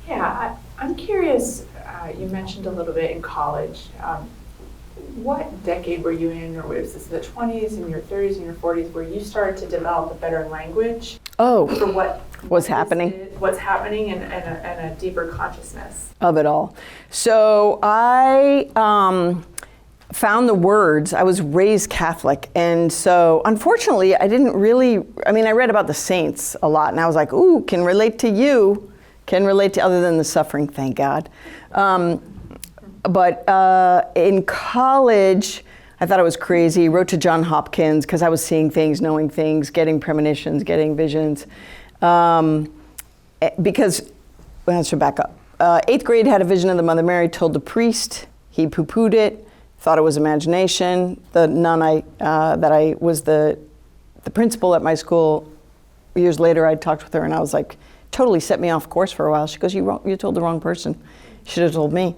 I'm curious, you mentioned a little bit in college. What decade were you in, or was this the 20s, in your 30s, and your 40s, where you started to develop a better language for what's happening? What's happening and a deeper consciousness of it all. So I found the words. I was raised Catholic, and so unfortunately I didn't really, I read about the saints a lot, and I was like, ooh, can relate to you, can relate to, other than the suffering, thank God. But in college, I thought I was crazy. Wrote to Johns Hopkins because I was seeing things, knowing things, getting premonitions, getting visions. Because, well, let's back up. 8th grade, had a vision of the Mother Mary, told the priest. He poo-pooed it, thought it was imagination. The nun that I was the principal at my school, years later I talked with her and I was like, totally set me off course for a while. She goes, you told the wrong person. You should have told me.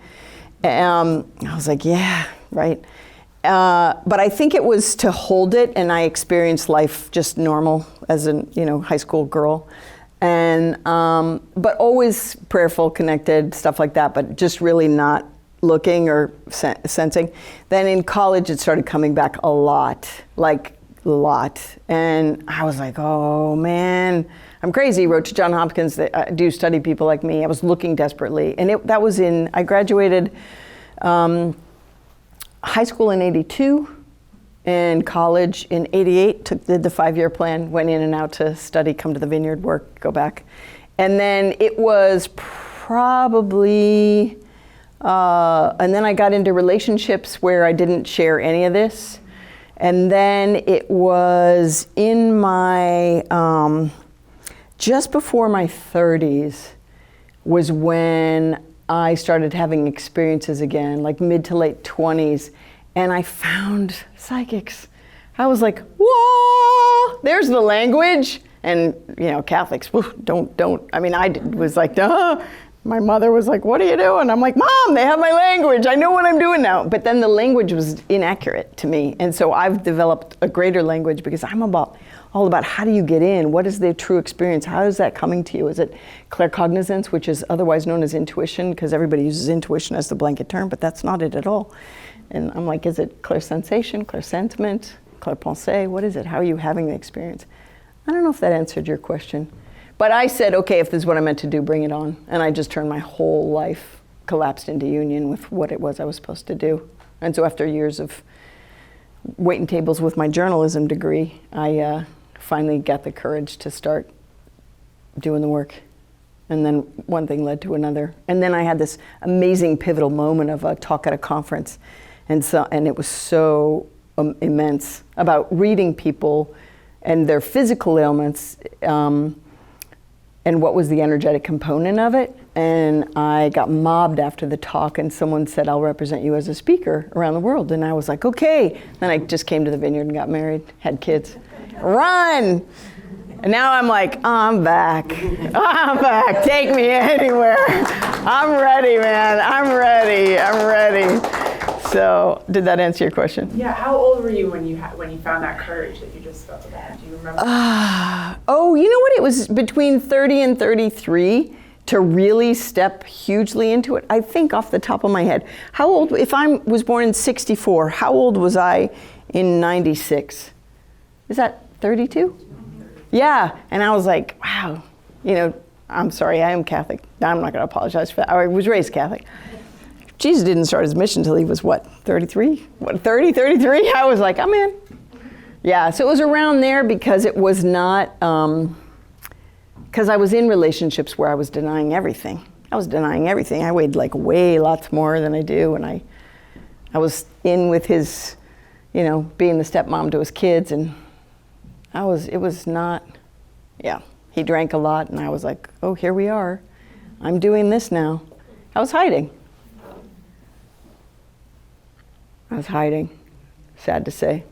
I was like, yeah, right. But I think it was to hold it, and I experienced life just normal as a high school girl, and but always prayerful, connected, stuff like that. But just really not looking or sensing. Then in college, it started coming back a lot, and I was like, oh man, I'm crazy. Wrote to Johns Hopkins. They do study people like me. I was looking desperately. And I graduated high school in 82 and college in 88, did the 5-year plan, went in and out to study, come to the vineyard, work, go back. And then it was probably, and then I got into relationships where I didn't share any of this. And then it was in my, just before my 30s was when I started having experiences again, like mid to late 20s, and I found psychics. I was like, whoa, there's the language. And, Catholics, don't. Was like, duh. My mother was like, what are you doing? I'm like, Mom, they have my language. I know what I'm doing now. But then the language was inaccurate to me. And so I've developed a greater language because I'm all about how do you get in? What is the true experience? How is that coming to you? Is it claircognizance, which is otherwise known as intuition, because everybody uses intuition as the blanket term, but that's not it at all. And I'm like, is it clairsensation, clairsentiment, clairpensée? What is it? How are you having the experience? I don't know if that answered your question. But I said, okay, if this is what I meant to do, bring it on. And I just turned my whole life, collapsed into union with what it was I was supposed to do. And so after years of waiting tables with my journalism degree, I finally got the courage to start doing the work. And then one thing led to another. And then I had this amazing pivotal moment of a talk at a conference. And it was so immense about reading people and their physical ailments, and what was the energetic component of it. And I got mobbed after the talk, and someone said, I'll represent you as a speaker around the world. And I was like, okay. Then I just came to the vineyard and got married, had kids. Run! And now I'm like, I'm back. Take me anywhere. I'm ready, man. I'm ready. So, did that answer your question? Yeah. How old were you when you found that courage that you just felt about? Do you remember? You know what? It was between 30 and 33 to really step hugely into it. I think off the top of my head. How old? If I was born in 64, how old was I in 96? Is that 32? Yeah. And I was like, wow. I'm sorry. I am Catholic. I'm not going to apologize for that. I was raised Catholic. Jesus didn't start his mission until he was 33? 33? I was like, I'm in. Yeah, so it was around there because it was not, because I was in relationships where I was denying everything. I weighed way lots more than I do, and I was in with his, being the stepmom to his kids, and it was not, he drank a lot, and I was like, oh, here we are. I'm doing this now. I was hiding, sad to say.